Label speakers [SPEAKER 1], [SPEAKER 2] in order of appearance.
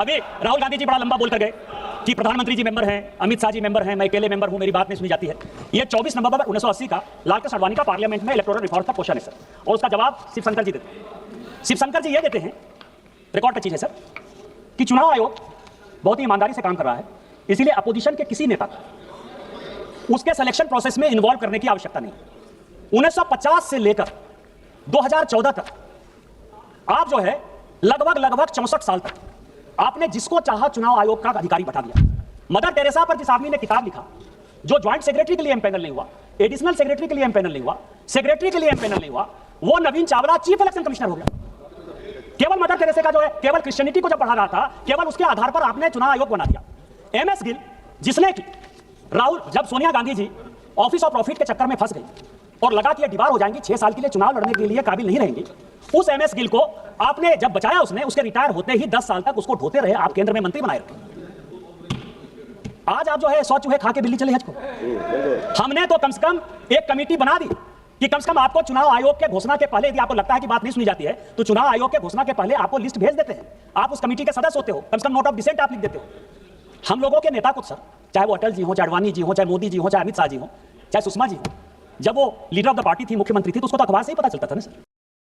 [SPEAKER 1] अभी राहुल गांधी जी बड़ा लंबा बोल कर गए कि प्रधानमंत्री जी मेंबर हैं, अमित शाह जी मेंबर हैं, मैं अकेले मेंबर हूं, मेरी बात नहीं सुनी जाती है। ये 24 नवंबर 1980 का लालकृष्ण आडवाणी का पार्लियामेंट में इलेक्टोरल रिफॉर्म का क्वेश्चन है सर, और उसका जवाब शिवशंकर जी देते हैं। शिवशंकर जी ये देते हैं, रिकॉर्ड का चीज है सर, कि चुनाव आयोग बहुत ही ईमानदारी से काम कर रहा है, इसीलिए अपोजिशन के किसी नेता उसके सिलेक्शन प्रोसेस में इन्वॉल्व करने की आवश्यकता नहीं। 1950 से लेकर 2014 तक आप जो है लगभग 64 साल तक आपने जिसको चाहा चुनाव आयोग का अधिकारी बैठा दिया। मदर टेरेसा पर जिस आदमी ने किताब लिखा, जो ज्वाइंट सेक्रेटरी के लिए एमपैनल नहीं हुआ, एडिशनल सेक्रेटरी के लिए एमपैनल नहीं हुआ, सेक्रेटरी के लिए एमपैनल नहीं हुआ, वो नवीन चावला चीफ इलेक्शन कमिश्नर हो गया। केवल मदर टेरेसा का जो है, केवल क्रिश्चियनिटी को जब पढ़ा रहा था, केवल उसके आधार पर आपने चुनाव आयोग बना दिया। एमएस गिल, जिसने कि राहुल, जब Sonia Gandhi ji office of profit के चक्कर में फंस गई और लगा कि ये दीवार हो जाएंगी, 6 साल के लिए चुनाव लड़ने के लिए काबिल नहीं रहेंगी, उस एमएस गिल को आपने जब बचाया, उसने उसके रिटायर होते ही 10 साल तक उसको ढोते रहे, आप केंद्र में मंत्री बनाए रखे। आज आप जो है 100 चूहे खा के बिल्ली चले हज को। हमने तो कम से कम एक कमेटी बना दी कि कम से कम आपको चुनाव आयोग के घोषणा के पहले, यदि आपको लगता है कि बात नहीं सुनी जाती है, तो चुनाव आयोग के घोषणा के पहले आपको लिस्ट भेज देते हैं, आप उस कमेटी के सदस्य होते हो, कम से कम नोट ऑफ डिसेंट आप लिख देते हो। हम लोगों के नेता कुछ सर, चाहे वो अटल जी हो, चाहे अडवाणी जी हो, चाहे मोदी जी हो, चाहे अमित शाह जी हो, चाहे सुषमा जी हो, जब वो लीडर ऑफ द पार्टी थी, मुख्यमंत्री थी, तो उसको तो अखबार से ही पता चलता था ना सर।